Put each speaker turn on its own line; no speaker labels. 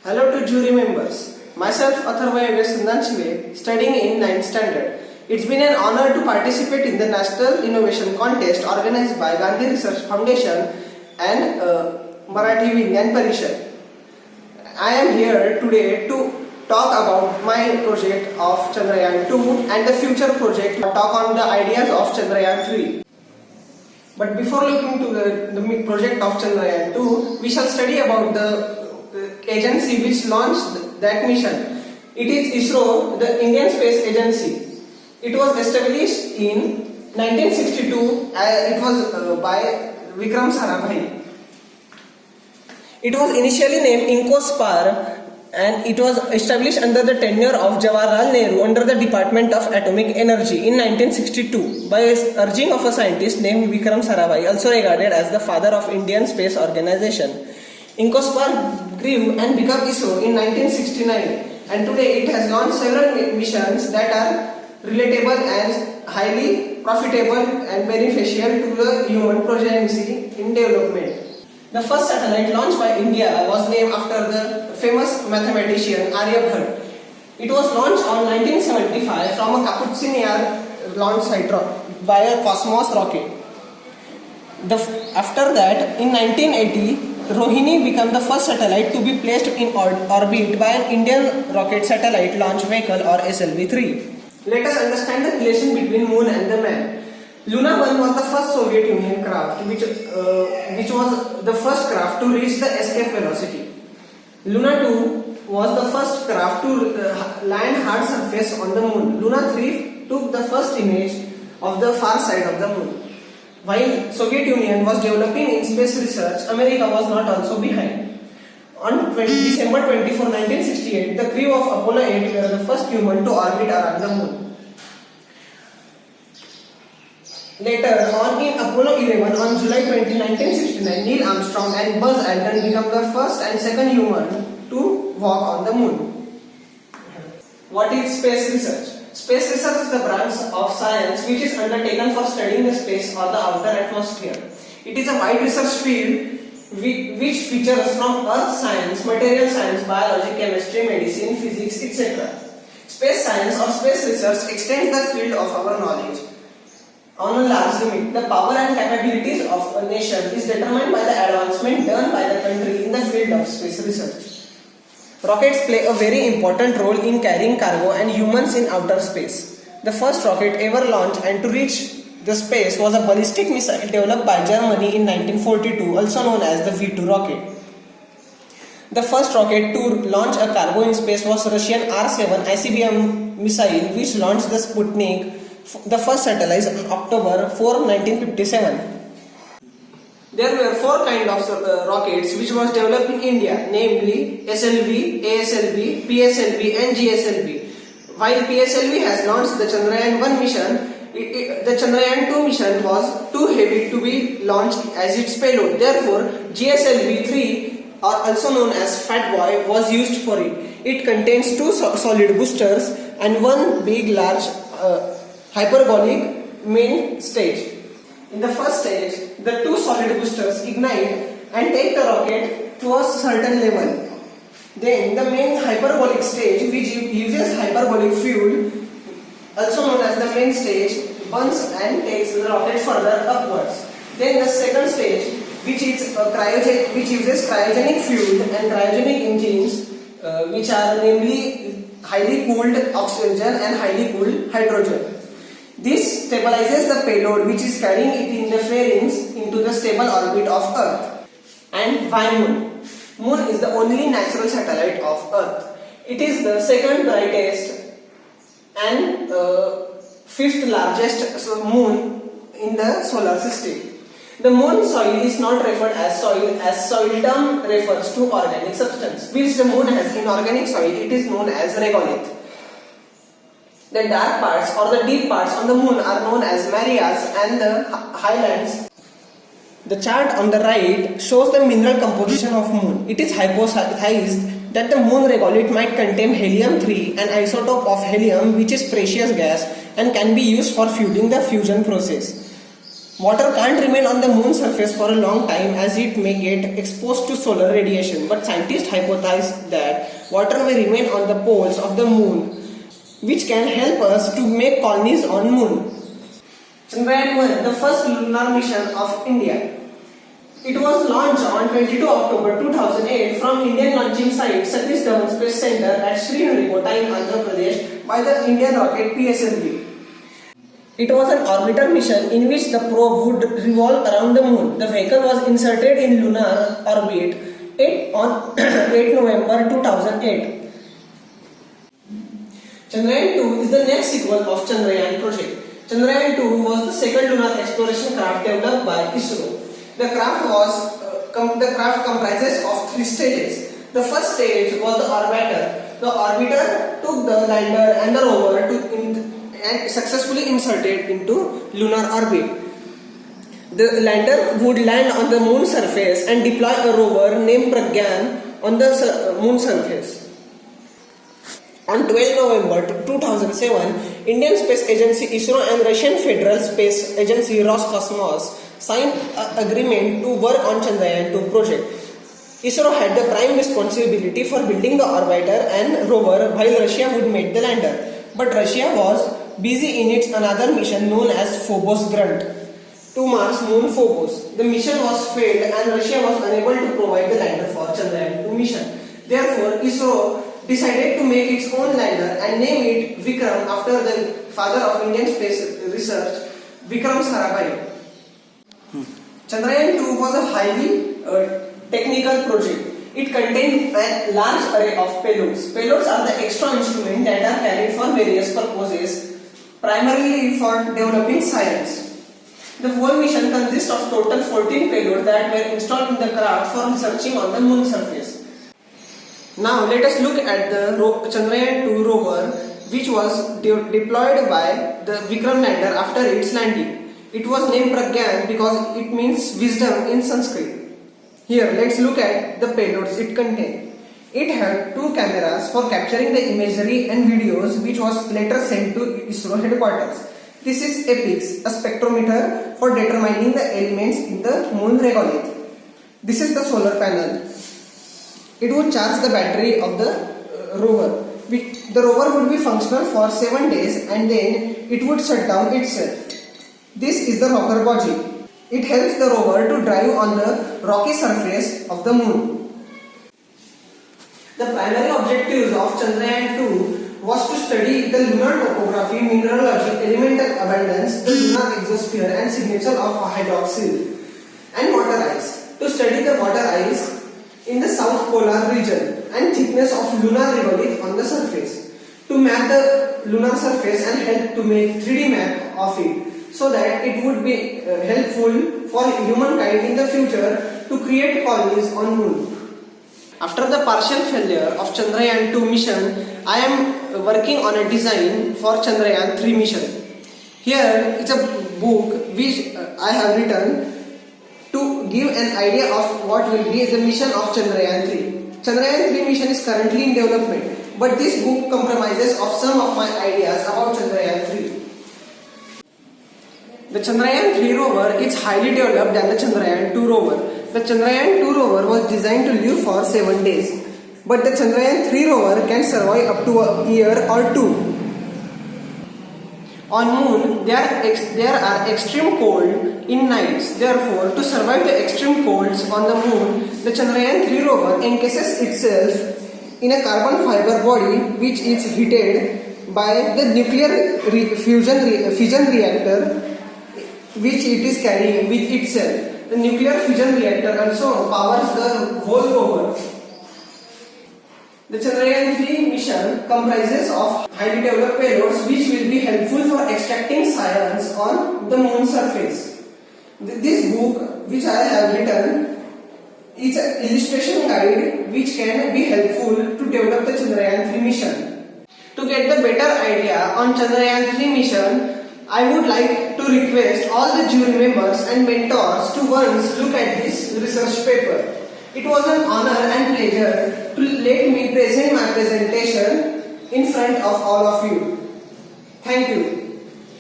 Hello to jury members. Myself, Atharva Sundanshive, studying in 9th standard. It's been an honor to participate in the National Innovation Contest organized by Gandhi Research Foundation and Marathi Vigyan Parishad. I am here today to talk about my project of Chandrayaan 2 and the future project, talk on the ideas of Chandrayaan 3. But before looking to the project of Chandrayaan 2, we shall study about the agency which launched that mission. It is ISRO, the Indian Space Agency. It was established in 1962. It was by Vikram Sarabhai. It was initially named INCOSPAR and it was established under the tenure of Jawaharlal Nehru under the Department of Atomic Energy in 1962 by urging of a scientist named Vikram Sarabhai, also regarded as the father of Indian Space Organization. INCOSPAR grew and became ISRO in 1969, and today it has launched several missions that are relatable and highly profitable and beneficial to the human progeny in development. The first satellite launched by India was named after the famous mathematician Aryabhat. It was launched on 1975 from a Kaputsin Yar launch site via Cosmos rocket. After that, in 1980, Rohini became the first satellite to be placed in orbit by an Indian rocket satellite launch vehicle or SLV-3. Let us understand the relation between moon and the man. Luna 1 was the first Soviet Union craft which was the first craft to reach the escape velocity. Luna 2 was the first craft to land hard surface on the moon. Luna 3 took the first image of the far side of the moon. While Soviet Union was developing in space research, America was not also behind. On December 24, 1968, the crew of Apollo 8 were the first human to orbit around the moon. Later on, in Apollo 11 on July 20, 1969, Neil Armstrong and Buzz Aldrin became the first and second human to walk on the moon. What is space research? Space research is the branch of science which is undertaken for studying the space or the outer atmosphere. It is a wide research field which features from earth science, material science, biology, chemistry, medicine, physics, etc. Space science or space research extends the field of our knowledge on a large limit. The power and capabilities of a nation is determined by the advancement done by the country in the field of space research. Rockets play a very important role in carrying cargo and humans in outer space. The first rocket ever launched and to reach the space was a ballistic missile developed by Germany in 1942, also known as the V-2 rocket. The first rocket to launch a cargo in space was Russian R-7 ICBM missile, which launched the Sputnik, the first satellite, on October 4, 1957. There were four kinds of rockets which was developed in India, namely SLV, ASLV, PSLV and GSLV. While PSLV has launched the Chandrayaan 1 mission, the Chandrayaan 2 mission was too heavy to be launched as its payload. Therefore, GSLV-3, or also known as Fat Boy, was used for it. It contains two solid boosters and one big large hyperbolic main stage. In the first stage, the two solid boosters ignite and take the rocket to a certain level. Then the main hyperbolic stage, which uses hyperbolic fuel, also known as the main stage, burns and takes the rocket further upwards. Then the second stage, which uses cryogenic fuel and cryogenic engines, which are namely highly cooled oxygen and highly cooled hydrogen. This stabilizes the payload which is carrying it in the fairings into the stable orbit of Earth. And why Moon? Moon is the only natural satellite of Earth. It is the second brightest and fifth largest moon in the solar system. The moon soil is not referred as soil term refers to organic substance. Which the moon has inorganic soil, it is known as regolith. The dark parts or the deep parts on the moon are known as Marias and the highlands. The chart on the right shows the mineral composition of moon. It is hypothesized that the moon regolith might contain helium-3, an isotope of helium which is precious gas and can be used for fueling the fusion process. Water can't remain on the moon's surface for a long time as it may get exposed to solar radiation, but scientists hypothesize that water may remain on the poles of the moon, which can help us to make colonies on moon. Chandrayaan-1, the first lunar mission of India. It was launched on 22 October 2008 from Indian launching site Satish Dhawan Space Center at Sriharikota in Andhra Pradesh by the Indian rocket PSLV. It was an orbiter mission in which the probe would revolve around the moon. The vehicle was inserted in lunar orbit on 8 November 2008. Chandrayaan-2 is the next sequel of Chandrayaan project. Chandrayaan-2 was the second lunar exploration craft developed by ISRO. The craft comprises of 3 stages. The first stage was the orbiter. The orbiter took the lander and the rover and successfully inserted into lunar orbit. The lander would land on the moon surface and deploy a rover named Pragyan on the moon surface. On 12 November 2007, Indian Space Agency ISRO and Russian Federal Space Agency Roscosmos signed an agreement to work on Chandrayaan-2 project. ISRO had the prime responsibility for building the orbiter and rover while Russia would make the lander. But Russia was busy in its another mission known as Phobos Grunt to Mars moon Phobos. The mission was failed and Russia was unable to provide the lander for Chandrayaan-2 mission. Therefore, ISRO decided to make its own lander and name it Vikram after the father of Indian space research, Vikram Sarabhai. Chandrayaan-2 was a highly technical project. It contained a large array of payloads. Payloads are the extra instruments that are carried for various purposes, primarily for developing science. The whole mission consists of total 14 payloads that were installed in the craft for researching on the moon surface. Now let us look at the Chandrayaan-2 rover, which was deployed by the Vikram lander after its landing. It was named Pragyan because it means wisdom in Sanskrit. Here, let's look at the payloads it contained. It had 2 cameras for capturing the imagery and videos, which was later sent to ISRO headquarters. This is EPIX, a spectrometer for determining the elements in the moon regolith. This is the solar panel. It would charge the battery of the rover. The rover would be functional for 7 days and then it would shut down itself. This is the rocker body. It helps the rover to drive on the rocky surface of the moon. The primary objectives of Chandrayaan-2 was to study the lunar topography, mineralogy, elemental abundance, the lunar exosphere and signature of hydroxyl, and water ice. To study the water ice in the south polar region and thickness of lunar regolith on the surface. To map the lunar surface and help to make 3D map of it, so that it would be helpful for humankind in the future to create colonies on moon. After the partial failure of Chandrayaan-2 mission, I am working on a design for Chandrayaan-3 mission. Here is a book which I have written to give an idea of what will be the mission of Chandrayaan-3. Chandrayaan-3 mission is currently in development, but this book comprises of some of my ideas about Chandrayaan-3. The Chandrayaan-3 rover is highly developed than the Chandrayaan-2 rover. The Chandrayaan-2 rover was designed to live for 7 days, but the Chandrayaan-3 rover can survive up to a year or 2. On moon, there are extreme cold in nights. Therefore, to survive the extreme colds on the moon, the Chandrayaan-3 rover encases itself in a carbon fiber body which is heated by the nuclear fusion reactor which it is carrying with itself. The nuclear fusion reactor also powers the whole rover. The Chandrayaan-3 mission comprises of highly developed payloads which will be helpful for extracting science on the moon surface. This book which I have written is an illustration guide which can be helpful to develop the Chandrayaan-3 mission. To get the better idea on Chandrayaan-3 mission, I would like to request all the jury members and mentors to once look at this research paper. It was an honor and pleasure to let me present my presentation in front of all of you. Thank you.